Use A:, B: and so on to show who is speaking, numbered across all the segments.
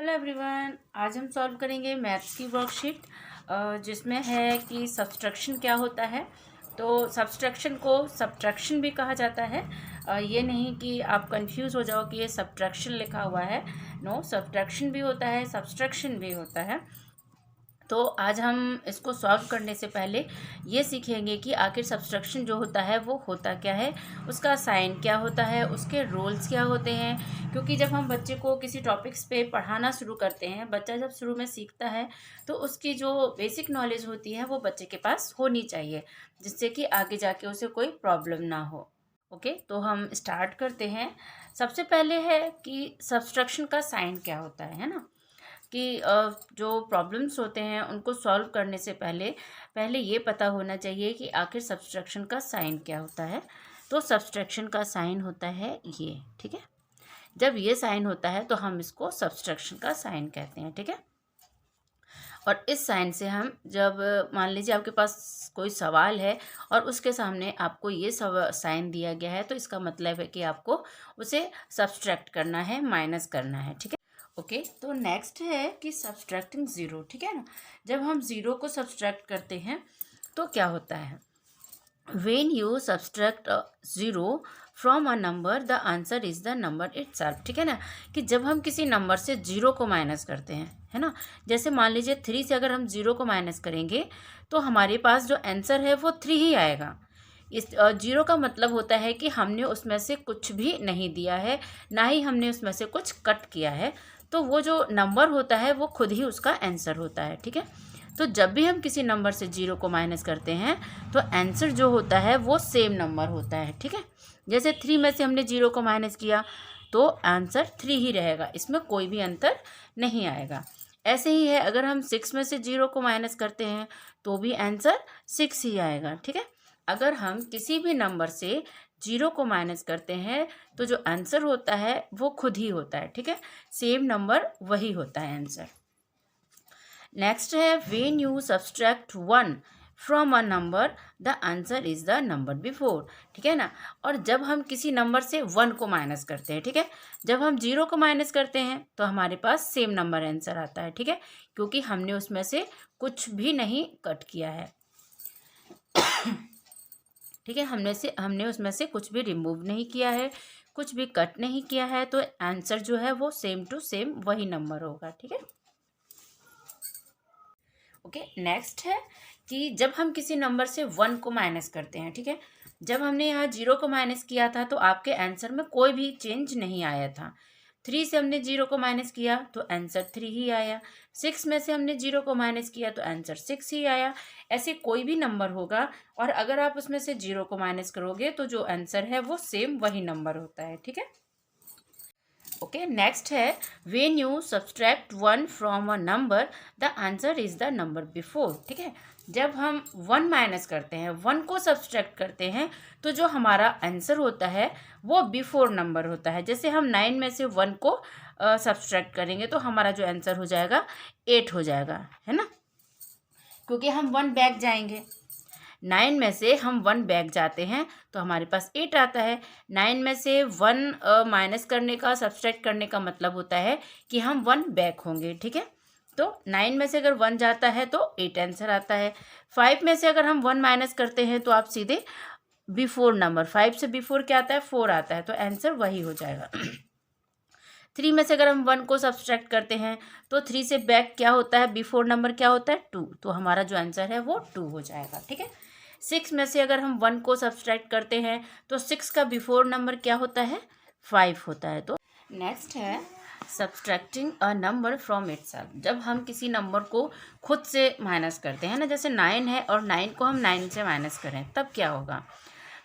A: Hello everyone, आज हम solve करेंगे मैथ्स की वर्कशीट जिसमें है कि सब्सट्रैक्शन क्या होता है। तो सब्सट्रैक्शन को सब्ट्रैक्शन भी कहा जाता है। ये नहीं कि आप कंफ्यूज हो जाओ कि ये सब्ट्रैक्शन लिखा हुआ है। नो, सब्ट्रैक्शन भी होता है, सब्सट्रैक्शन भी होता है। तो आज हम इसको सॉल्व करने से पहले ये सीखेंगे कि आखिर सब्सट्रैक्शन जो होता है वो होता क्या है, उसका साइन क्या होता है, उसके रोल्स क्या होते हैं। क्योंकि जब हम बच्चे को किसी टॉपिक्स पे पढ़ाना शुरू करते हैं, बच्चा जब शुरू में सीखता है तो उसकी जो बेसिक नॉलेज होती है वो बच्चे के पास होनी चाहिए, जिससे कि आगे जाके उसे कोई प्रॉब्लम ना हो। ओके, तो हम स्टार्ट करते हैं। सबसे पहले है कि सब्सट्रैक्शन का साइन क्या होता है ना, कि जो प्रॉब्लम्स होते हैं उनको सॉल्व करने से पहले पहले ये पता होना चाहिए कि आखिर सब्सट्रैक्शन का साइन क्या होता है। तो सब्सट्रैक्शन का साइन होता है ये, ठीक है। जब ये साइन होता है तो हम इसको सब्सट्रैक्शन का साइन कहते हैं, ठीक है। और इस साइन से हम जब मान लीजिए आपके पास कोई सवाल है और उसके सामने आपको ये साइन दिया गया है, तो इसका मतलब है कि आपको उसे सब्सट्रैक्ट करना है, माइनस करना है, ठीक है। ओके, तो नेक्स्ट है कि सब्सट्रैक्टिंग ज़ीरो, ठीक है ना। जब हम ज़ीरो को सब्सट्रैक्ट करते हैं तो क्या होता है, when you subtract zero from a number the answer is the number itself, ठीक है ना। कि जब हम किसी नंबर से ज़ीरो को माइनस करते हैं, है ना। जैसे मान लीजिए 3 से अगर हम ज़ीरो को माइनस करेंगे तो हमारे पास जो आंसर है वो 3 ही आएगा। इस जीरो का मतलब होता है कि हमने उसमें से कुछ भी नहीं दिया है, ना ही हमने उसमें से कुछ कट किया है। तो वो जो नंबर होता है वो खुद ही उसका आंसर होता है, ठीक है। तो जब भी हम किसी नंबर से जीरो को माइनस करते हैं तो आंसर जो होता है वो सेम नंबर होता है, ठीक है। जैसे 3 में से हमने जीरो को माइनस किया तो आंसर 3 ही रहेगा, इसमें कोई भी अंतर नहीं आएगा। ऐसे ही है, अगर हम 6 में से जीरो को माइनस करते हैं तो भी आंसर 6 ही आएगा, ठीक है। अगर हम किसी भी नंबर से जीरो को माइनस करते हैं तो जो आंसर होता है वो खुद ही होता है, ठीक है। सेम नंबर वही होता है आंसर। नेक्स्ट है, when you subtract 1 from a number the answer is the number before, ठीक है ना। और जब हम किसी नंबर से 1 को माइनस करते हैं, ठीक है, जब हम जीरो को माइनस करते हैं तो हमारे पास सेम नंबर आंसर आता है, ठीक है, क्योंकि हमने उसमें से कुछ भी नहीं कट किया है, ठीक है। हमने उसमें से कुछ भी रिमूव नहीं किया है, कुछ भी कट नहीं किया है, तो आंसर जो है वो सेम टू सेम वही नंबर होगा, ठीक है। ओके, नेक्स्ट है कि जब हम किसी नंबर से 1 को माइनस करते हैं, ठीक है, जब हमने यहाँ जीरो को माइनस किया था तो आपके आंसर में कोई भी चेंज नहीं आया था। 3 से हमने जीरो को माइनस किया तो आंसर 3 ही आया। 6 में से हमने जीरो को माइनस किया तो आंसर 6 ही आया। ऐसे कोई भी नंबर होगा और अगर आप उसमें से जीरो को माइनस करोगे तो जो आंसर है वो सेम वही नंबर होता है, ठीक है। ओके, नेक्स्ट है, when you subtract 1 from a number the answer is the number before, ठीक है। जब हम 1 माइनस करते हैं, 1 को सब्सट्रैक्ट करते हैं तो जो हमारा आंसर होता है वो बिफोर नंबर होता है। जैसे हम 9 में से 1 को सब्सट्रैक्ट करेंगे तो हमारा जो आंसर हो जाएगा 8 हो जाएगा, है ना, क्योंकि हम 1 बैक जाएंगे। 9 में से हम 1 बैक जाते हैं तो हमारे पास 8 आता है। 9 में से 1 माइनस करने का, सब्सट्रैक्ट करने का मतलब होता है कि हम 1 बैक होंगे, ठीक है। तो 9 में से अगर 1 जाता है तो 8 आंसर आता है। 5 में से अगर हम 1 माइनस करते हैं तो आप सीधे बिफोर नंबर, 5 से बिफोर क्या आता है, 4 आता है, तो आंसर वही हो जाएगा। 3 में से अगर हम 1 को सब्सट्रैक्ट करते हैं तो 3 से बैक क्या होता है, बिफोर नंबर क्या होता है, 2, तो हमारा जो आंसर है वो 2 हो जाएगा, ठीक है। 6 में से अगर हम 1 को सब्सट्रैक्ट करते हैं तो 6 का बिफोर नंबर क्या होता है, 5 होता है। तो नेक्स्ट है subtracting a number from itself. जब हम किसी नंबर को खुद से माइनस करते हैं ना, जैसे 9 है और 9 को हम 9 से माइनस करें तब क्या होगा,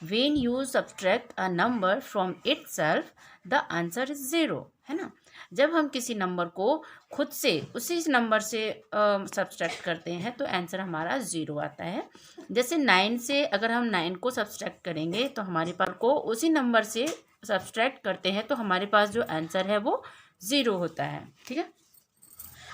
A: when you subtract a number from itself the answer is 0, है ना। जब हम किसी नंबर को खुद से उसी नंबर से सब्सट्रैक्ट करते हैं तो आंसर हमारा 0 आता है। जैसे 9 से अगर हम 9 को सब्सट्रैक्ट करेंगे तो हमारे पास को उसी नंबर से सब्सट्रैक्ट करते हैं तो हमारे पास जो आंसर है वो 0 होता है, ठीक है।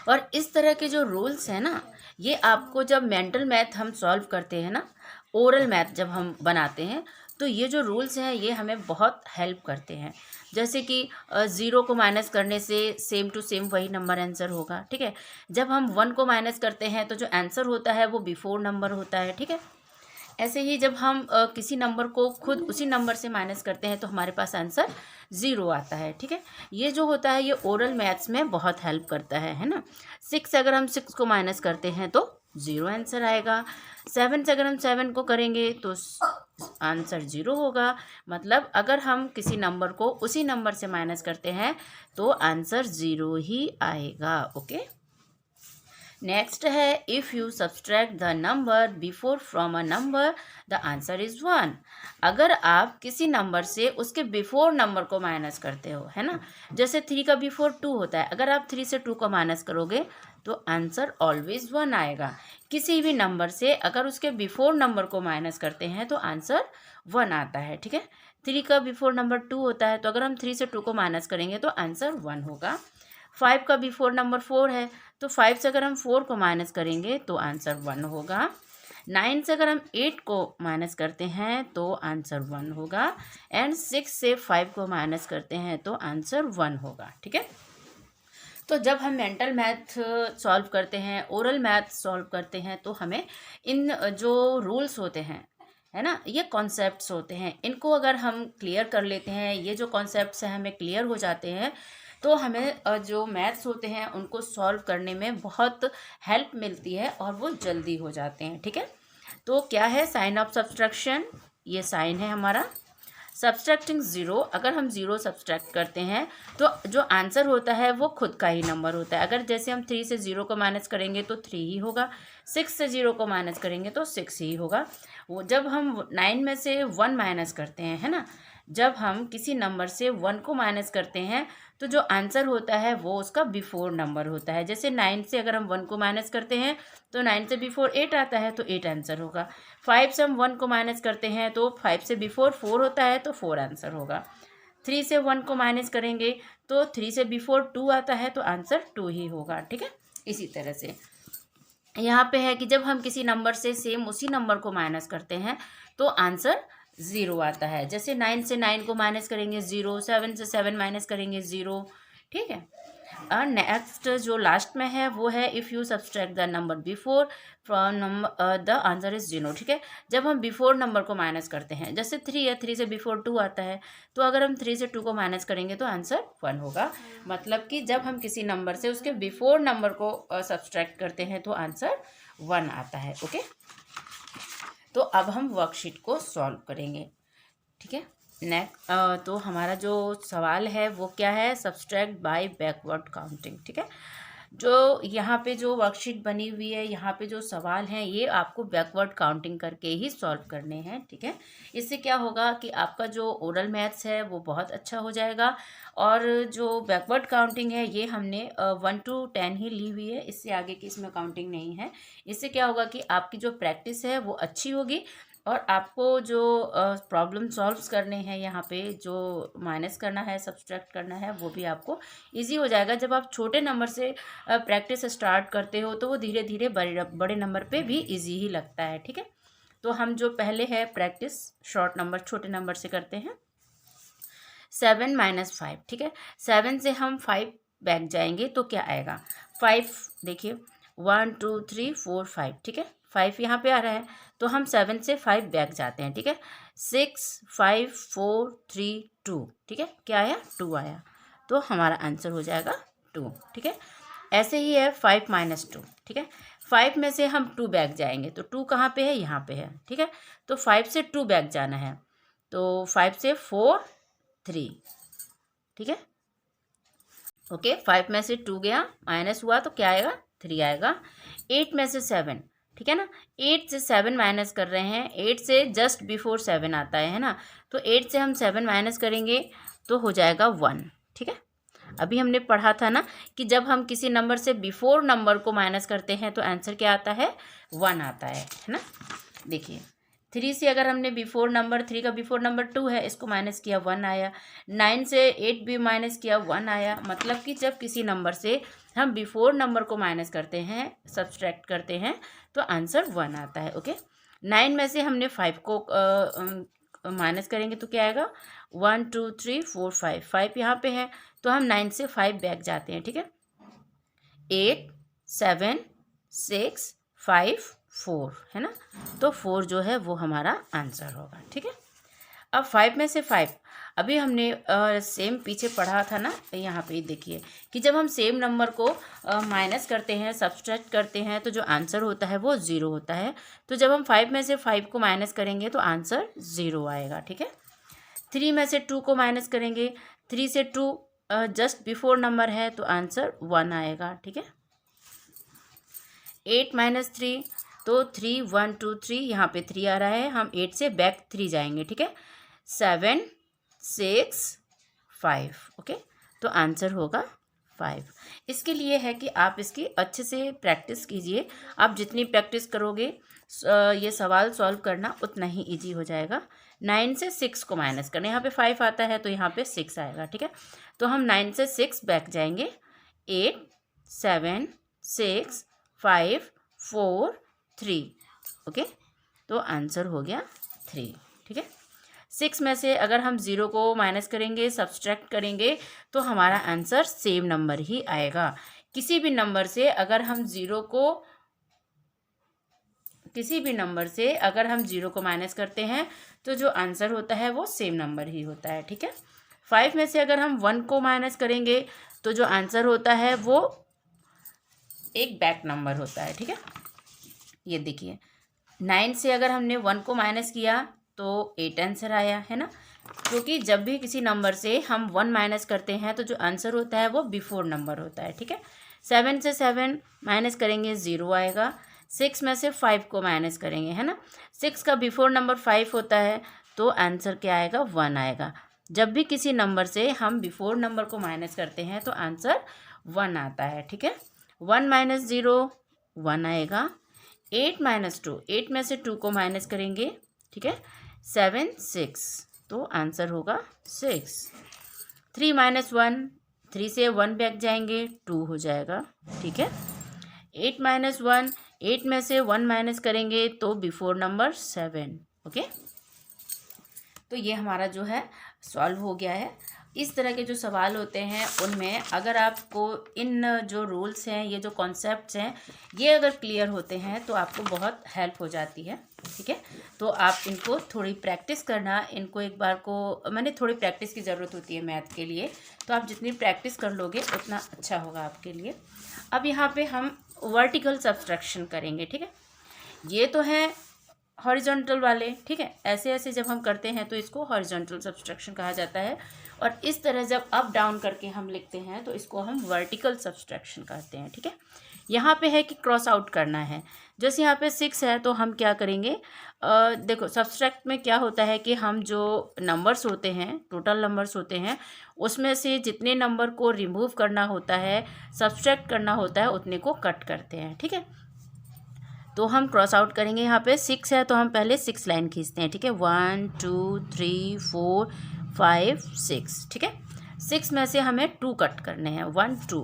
A: और इस तरह के जो रूल्स हैं ना, ये आपको जब मेंटल मैथ हम सॉल्व करते हैं ना, ओरल मैथ जब हम बनाते हैं तो ये जो रूल्स हैं ये हमें बहुत हेल्प करते हैं। जैसे कि 0 को माइनस करने से सेम टू सेम वही नंबर आंसर होगा, ठीक है। जब हम 1 को माइनस करते हैं तो जो आंसर होता है वो बिफोर नंबर होता है, ठीक है। ऐसे ही जब हम किसी नंबर को खुद उसी नंबर से माइनस करते हैं तो हमारे पास आंसर 0 आता है, ठीक है। ये जो होता है ये ओरल मैथ्स में बहुत हेल्प करता है ना। 6 से अगर हम 6 को माइनस करते हैं तो 0 आंसर आएगा। 7 से अगर हम 7 को करेंगे तो आंसर 0 होगा। मतलब अगर हम किसी नंबर को उसी नंबर से माइनस करते हैं तो आंसर 0 ही आएगा, ओके। नेक्स्ट है if you subtract the number before from a number the answer is 1। अगर आप किसी नंबर से उसके बिफोर नंबर को माइनस करते हो, है ना। जैसे 3 का बिफोर 2 होता है, अगर आप 3 से 2 को माइनस करोगे तो आंसर ऑलवेज 1 आएगा। किसी भी नंबर से अगर उसके बिफोर नंबर को माइनस करते हैं तो आंसर 1 आता है, ठीक है। 3 का बिफोर नंबर 2 होता है, तो अगर हम 3 से 2 को माइनस करेंगे तो आंसर 1 होगा। 5 का बिफोर नंबर 4 है, तो 5 से अगर हम 4 को माइनस करेंगे तो आंसर 1 होगा। 9 से अगर हम 8 को माइनस करते हैं तो आंसर 1 होगा। एंड 6 से 5 को माइनस करते हैं तो आंसर 1 होगा, ठीक है। तो जब हम मेंटल मैथ सॉल्व करते हैं, ओरल मैथ सॉल्व करते हैं, तो हमें इन जो रूल्स होते हैं, है ना, ये कॉन्सेप्ट्स होते हैं, इनको अगर हम क्लियर कर लेते हैं, ये जो कॉन्सेप्ट्स हैं हमें क्लियर हो जाते हैं, तो हमें जो मैथ्स होते हैं उनको सॉल्व करने में बहुत हेल्प मिलती है और वो जल्दी हो जाते हैं, ठीक है। तो क्या है साइन ऑफ सब्सट्रैक्शन, ये साइन है हमारा। सब्सट्रैक्टिंग 0, अगर हम 0 सब्सट्रैक्ट करते हैं तो जो आंसर होता है वो खुद का ही नंबर होता है। अगर जैसे हम 3 से 0 को माइनस करेंगे तो 3 ही होगा, 6 से 0 को माइनस करेंगे तो 6 ही होगा। वो जब हम 9 में से 1 माइनस करते हैं, है ना, जब हम किसी नंबर से 1 को माइनस करते हैं तो जो आंसर होता है वो उसका बिफोर नंबर होता है। जैसे 9 से अगर हम 1 को माइनस करते हैं तो 9 से बिफोर 8 आता है तो 8 आंसर होगा। 5 से हम 1 को माइनस करते हैं तो 5 से बिफोर 4 होता है तो 4 आंसर होगा। 3 से 1 को माइनस करेंगे तो 3 से बिफोर 2 आता है तो आंसर 2 ही होगा, ठीक है। इसी तरह से यहाँ पे है कि जब हम किसी नंबर से सेम उसी नंबर को माइनस करते हैं तो आंसर 0 आता है। जैसे 9 से 9 को माइनस करेंगे 0, 7 से 7 माइनस करेंगे 0, ठीक है। नेक्स्ट जो लास्ट में है वो है if you subtract the number before from number the answer is 0, ठीक है। जब हम बिफोर नंबर को माइनस करते हैं, जैसे 3 है, 3 से बिफोर 2 आता है, तो अगर हम 3 से 2 को माइनस करेंगे तो आंसर 1 होगा। मतलब कि जब हम किसी नंबर से उसके बिफोर नंबर को सब्सट्रैक्ट करते हैं तो आंसर 1 आता है, ओके। तो अब हम वर्कशीट को सॉल्व करेंगे, ठीक है। नेक्स्ट तो हमारा जो सवाल है वो क्या है, सब्सट्रैक्ट बाय बैकवर्ड काउंटिंग, ठीक है। जो यहाँ पे जो वर्कशीट बनी हुई है, यहाँ पे जो सवाल हैं ये आपको बैकवर्ड काउंटिंग करके ही सॉल्व करने हैं, ठीक है। इससे क्या होगा कि आपका जो ओरल मैथ्स है वो बहुत अच्छा हो जाएगा। और जो बैकवर्ड काउंटिंग है ये हमने 1 to 10 ही ली हुई है, इससे आगे की इसमें काउंटिंग नहीं है। इससे क्या होगा कि आपकी जो प्रैक्टिस है वो अच्छी होगी और आपको जो प्रॉब्लम सॉल्व्स करने हैं, यहाँ पे जो माइनस करना है, सब्सट्रैक्ट करना है, वो भी आपको इजी हो जाएगा। जब आप छोटे नंबर से प्रैक्टिस स्टार्ट करते हो तो वो धीरे धीरे बड़े नंबर पे भी इजी ही लगता है, ठीक है। तो हम जो पहले है प्रैक्टिस शॉर्ट नंबर, छोटे नंबर से करते हैं। 7 - 5, ठीक है। 7 से हम 5 बैक जाएंगे तो क्या आएगा, 5, देखिए 1 2 3 4 5, ठीक है। 5 यहाँ पे आ रहा है तो हम 7 से 5 बैक जाते हैं, ठीक है। 6 5 4 3 2, ठीक है। क्या आया, 2 आया, तो हमारा आंसर हो जाएगा 2, ठीक है। ऐसे ही है 5 - 2, ठीक है। 5 में से हम 2 बैक जाएंगे तो 2 कहाँ पे है, यहाँ पे है, ठीक है। तो 5 से 2 बैक जाना है तो 5 से 4 3, ठीक है, ओके। 5 में से 2 गया, माइनस हुआ तो क्या आएगा, 3 आएगा। 8 में से 7, ठीक है ना, 8 से 7 माइनस कर रहे हैं, 8 से जस्ट बिफोर 7 आता है ना, तो 8 से हम 7 माइनस करेंगे तो हो जाएगा 1, ठीक है। अभी हमने पढ़ा था ना कि जब हम किसी नंबर से बिफोर नंबर को माइनस करते हैं तो आंसर क्या आता है, 1 आता है ना। देखिए 3 से अगर हमने बिफोर नंबर, 3 का बिफोर नंबर 2 है, इसको माइनस किया 1 आया। 9 से 8 भी माइनस किया 1 आया। मतलब कि जब किसी नंबर से हम बिफोर नंबर को माइनस करते हैं, सब्सट्रैक्ट करते हैं, तो आंसर 1 आता है, ओके। 9 में से हमने 5 को माइनस करेंगे तो क्या आएगा 1 2 3 4 5, 5 यहाँ पे है तो हम 9 से 5 बैक जाते हैं, ठीक है। 8 7 6 5 4 है ना, तो 4 जो है वो हमारा आंसर होगा, ठीक है। अब 5 में से 5 अभी हमने सेम पीछे पढ़ा था ना, यहाँ पे देखिए कि जब हम सेम नंबर को माइनस करते हैं, सब्सट्रैक्ट करते हैं तो जो आंसर होता है वो 0 होता है। तो जब हम 5 में से 5 को माइनस करेंगे तो आंसर 0 आएगा, ठीक है। 3 में से 2 को माइनस करेंगे, 3 से 2 जस्ट बिफोर नंबर है तो आंसर 1 आएगा, ठीक है। 8 माइनस 3 तो 3 1 2 3, यहाँ पे 3 आ रहा है, हम 8 से बैक 3 जाएंगे, ठीक है। 7 6 5, ओके, तो आंसर होगा 5। इसके लिए है कि आप इसकी अच्छे से प्रैक्टिस कीजिए। आप जितनी प्रैक्टिस करोगे ये सवाल सॉल्व करना उतना ही इजी हो जाएगा। 9 से 6 को माइनस करना, यहाँ पे 5 आता है तो यहाँ पे 6 आएगा, ठीक है। तो हम 9 से 6 बैक जाएंगे, 8 7 6 5 4 3, ओके, तो आंसर हो गया 3, ठीक है। 6 में से अगर हम 0 को माइनस करेंगे, सब्सट्रैक्ट करेंगे तो हमारा आंसर सेम नंबर ही आएगा। किसी भी नंबर से अगर हम 0 को माइनस करते हैं तो जो आंसर होता है वो सेम नंबर ही होता है, ठीक है। 5 में से अगर हम 1 को माइनस करेंगे तो जो आंसर होता है वो एक बैक नंबर होता है, ठीक है। ये देखिए 9 से अगर हमने 1 को माइनस किया तो 8 आंसर आया, है ना, क्योंकि जब भी किसी नंबर से हम 1 माइनस करते हैं तो जो आंसर होता है वो बिफोर नंबर होता है, ठीक है। 7 से 7 माइनस करेंगे 0 आएगा। 6 में से 5 को माइनस करेंगे, है ना, 6 का बिफोर नंबर 5 होता है तो आंसर क्या आएगा 1 आएगा। जब भी किसी नंबर से हम बिफोर नंबर को माइनस करते हैं तो आंसर 1 आता है, ठीक है। 1 माइनस 0 1 आएगा। 8 माइनस 2, 8 में से 2 को माइनस करेंगे, ठीक है, 7 6, तो आंसर होगा 6। 3 माइनस 1, 3 से 1 बैक जाएंगे 2 हो जाएगा, ठीक है। 8 माइनस 1, 8 में से 1 माइनस करेंगे तो बिफोर नंबर 7, ओके। तो ये हमारा जो है सॉल्व हो गया है। इस तरह के जो सवाल होते हैं उनमें अगर आपको इन जो रूल्स हैं, ये जो कॉन्सेप्ट्स हैं, ये अगर क्लियर होते हैं तो आपको बहुत हेल्प हो जाती है, ठीक है। तो आप इनको थोड़ी प्रैक्टिस करना, इनको एक बार को थोड़ी प्रैक्टिस की ज़रूरत होती है मैथ के लिए, तो आप जितनी प्रैक्टिस कर लोगे उतना अच्छा होगा आपके लिए। अब यहाँ पे हम वर्टिकल सब्सट्रैक्शन करेंगे, ठीक है। ये तो है हॉरिजॉन्टल वाले, ठीक है, ऐसे ऐसे जब हम करते हैं तो इसको हॉरिजॉन्टल सब्सट्रैक्शन कहा जाता है। और इस तरह जब अप डाउन करके हम लिखते हैं तो इसको हम वर्टिकल सब्सट्रैक्शन कहते हैं, ठीक है। यहाँ पे है कि क्रॉस आउट करना है। जैसे यहाँ पे 6 है तो हम क्या करेंगे, देखो सब्सट्रैक्ट में क्या होता है कि हम जो नंबर्स होते हैं, टोटल नंबर्स होते हैं, उसमें से जितने नंबर को रिमूव करना होता है, सब्सट्रैक्ट करना होता है, उतने को कट करते हैं, ठीक है। तो हम क्रॉस आउट करेंगे। यहाँ पे 6 है तो हम पहले 6 लाइन खींचते हैं, ठीक है, 1 2 3 4 5 6, ठीक है। 6 में से हमें 2 कट करने हैं, 1 2,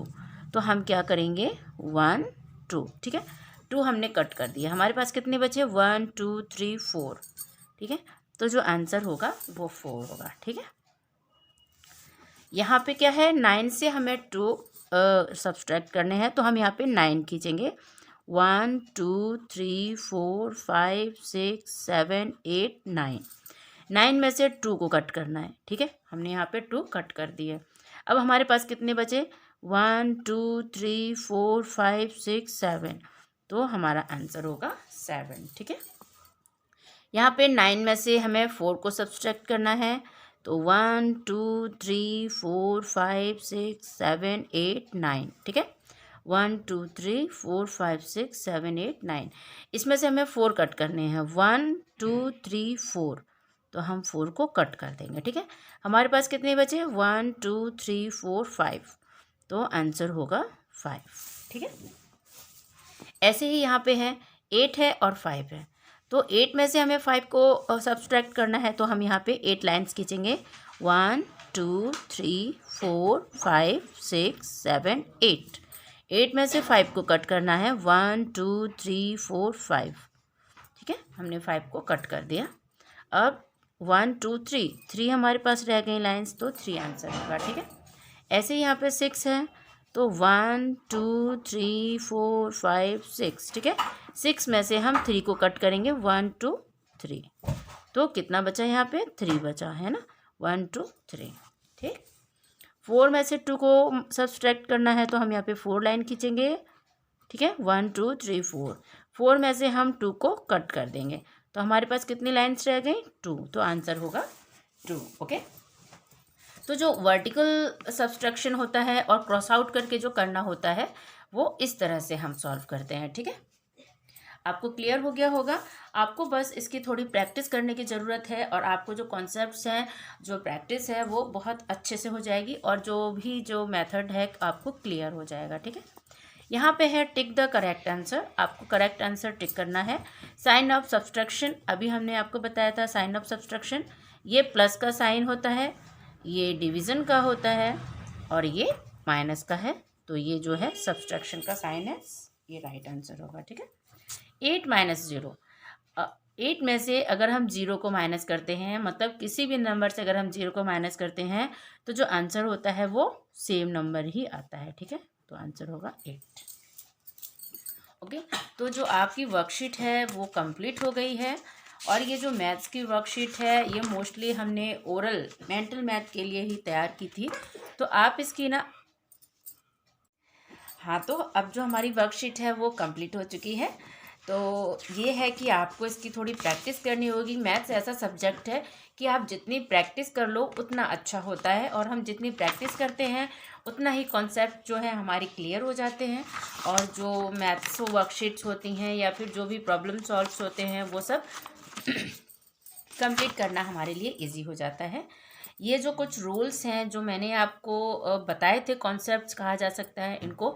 A: तो हम क्या करेंगे 1 2, ठीक है, 2 हमने कट कर दिया। हमारे पास कितने बचे 1 2 3 4, ठीक है, तो जो आंसर होगा वो 4 होगा, ठीक है। यहाँ पे क्या है 9 से हमें 2 सब्सट्रैक्ट करने हैं तो हम यहाँ पे 9 खींचेंगे, 1 2 3 4 5 6 7 8 9, 9 में से 2 को कट करना है, ठीक है, हमने यहाँ पे 2 कट कर दिए। अब हमारे पास कितने बचे 1 2 3 4 5 6 7, तो हमारा आंसर होगा 7, ठीक है। यहाँ पे 9 में से हमें 4 को सब्सट्रैक्ट करना है तो 1 2 3 4 5 6 7 8 9, ठीक है, 1 2 3 4 5 6 7 8 9, इसमें से हमें 4 कट करने हैं, 1 2 3 4, तो हम 4 को कट कर देंगे, ठीक है। हमारे पास कितने बचे 1 2 3 4 5, तो आंसर होगा 5, ठीक है। ऐसे ही यहाँ पे है 8 है और 5 है, तो 8 में से हमें 5 को सब्सट्रैक्ट करना है तो हम यहाँ पे 8 लाइन्स खींचेंगे, 1 2 3 4 5 6 7 8, 8 में से 5 को कट करना है, 1 2 3 4 5, ठीक है, हमने 5 को कट कर दिया। अब 1 2 3, 3 हमारे पास रह गई लाइन्स, तो 3 आंसर होगा। ठीक है, ऐसे ही यहाँ पे 6 है, तो 1 2 3 4 5 6। ठीक है, 6 में से हम 3 को कट करेंगे, 1 2 3, तो कितना बचा यहाँ पे? 3 बचा है ना, 1 2 3। ठीक, 4 में से 2 को सब्सट्रैक्ट करना है, तो हम यहाँ पे 4 लाइन खींचेंगे। ठीक है, 1 2 3 4, 4 में से हम 2 को कट कर देंगे, तो हमारे पास कितनी लाइन्स रह गई? 2, तो आंसर होगा 2। ओके, तो जो वर्टिकल सब्सट्रैक्शन होता है और क्रॉस आउट करके जो करना होता है, वो इस तरह से हम सॉल्व करते हैं। ठीक है, आपको क्लियर हो गया होगा। आपको बस इसकी थोड़ी प्रैक्टिस करने की ज़रूरत है, और आपको जो कॉन्सेप्ट्स हैं, जो प्रैक्टिस है, वो बहुत अच्छे से हो जाएगी, और जो मेथड है आपको क्लियर हो जाएगा। ठीक है, यहाँ पे है टिक द करेक्ट आंसर, आपको करेक्ट आंसर टिक करना है। साइन ऑफ सब्सट्रैक्शन, अभी हमने आपको बताया था साइन ऑफ सब्सट्रैक्शन, ये प्लस का साइन होता है, ये डिवीज़न का होता है, और ये माइनस का है, तो ये जो है सब्सट्रैक्शन का साइन है, ये राइट आंसर होगा। ठीक है, 8 माइनस 0, 8 में से अगर हम 0 को माइनस करते हैं, मतलब किसी भी नंबर से अगर हम 0 को माइनस करते हैं, तो जो आंसर होता है वो सेम नंबर ही आता है। ठीक है, तो आंसर होगा 8। ओके, तो जो आपकी वर्कशीट है वो कंप्लीट हो गई है, और ये जो मैथ्स की वर्कशीट है, ये मोस्टली हमने ओरल मेंटल मैथ के लिए ही तैयार की थी, तो आप इसकी ना, हाँ, तो अब जो हमारी वर्कशीट है वो कंप्लीट हो चुकी है। तो ये है कि आपको इसकी थोड़ी प्रैक्टिस करनी होगी। मैथ्स ऐसा सब्जेक्ट है कि आप जितनी प्रैक्टिस कर लो उतना अच्छा होता है, और हम जितनी प्रैक्टिस करते हैं उतना ही कॉन्सेप्ट जो है हमारे क्लियर हो जाते हैं, और जो मैथ्स वर्कशीट्स होती हैं या फिर जो भी प्रॉब्लम सॉल्व्स होते हैं वो सब कंप्लीट करना हमारे लिए इजी हो जाता है। ये जो कुछ रूल्स हैं जो मैंने आपको बताए थे, कॉन्सेप्ट्स कहा जा सकता है इनको,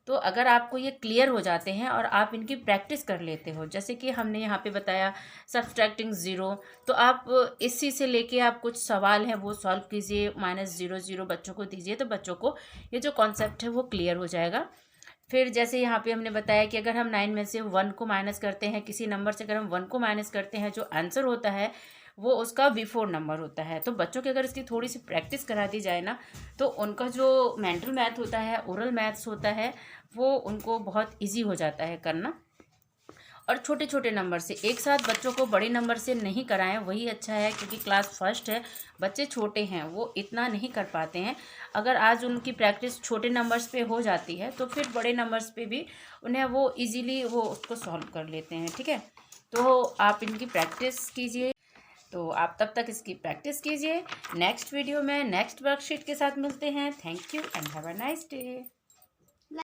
A: तो अगर आपको ये क्लियर हो जाते हैं और आप इनकी प्रैक्टिस कर लेते हो, जैसे कि हमने यहाँ पे बताया सब्सट्रैक्टिंग 0, तो आप इसी से लेके आप कुछ सवाल हैं वो सॉल्व कीजिए, -0 बच्चों को दीजिए, तो बच्चों को ये जो कॉन्सेप्ट है वो क्लियर हो जाएगा। फिर जैसे यहाँ पे हमने बताया कि अगर हम 9 में से 1 को माइनस करते हैं, किसी नंबर से अगर हम 1 को माइनस करते हैं, जो आंसर होता है वो उसका बिफोर नंबर होता है। तो बच्चों की अगर इसकी थोड़ी सी प्रैक्टिस करा दी जाए ना, तो उनका जो मेंटल मैथ होता है, ओरल मैथ्स होता है, वो उनको बहुत इजी हो जाता है करना। और छोटे छोटे नंबर से एक साथ बच्चों को बड़े नंबर से नहीं कराएं, वही अच्छा है, क्योंकि क्लास फर्स्ट है, बच्चे छोटे हैं, वो इतना नहीं कर पाते हैं। अगर आज उनकी प्रैक्टिस छोटे नंबर्स पे हो जाती है, तो फिर बड़े नंबर्स पे भी उन्हें वो इजीली वो उसको सॉल्व कर लेते हैं। ठीक है, तो आप इनकी प्रैक्टिस कीजिए, तो आप तब तक इसकी प्रैक्टिस कीजिए। नेक्स्ट वीडियो में नेक्स्ट वर्कशीट के साथ मिलते हैं। Thank you and have a nice day.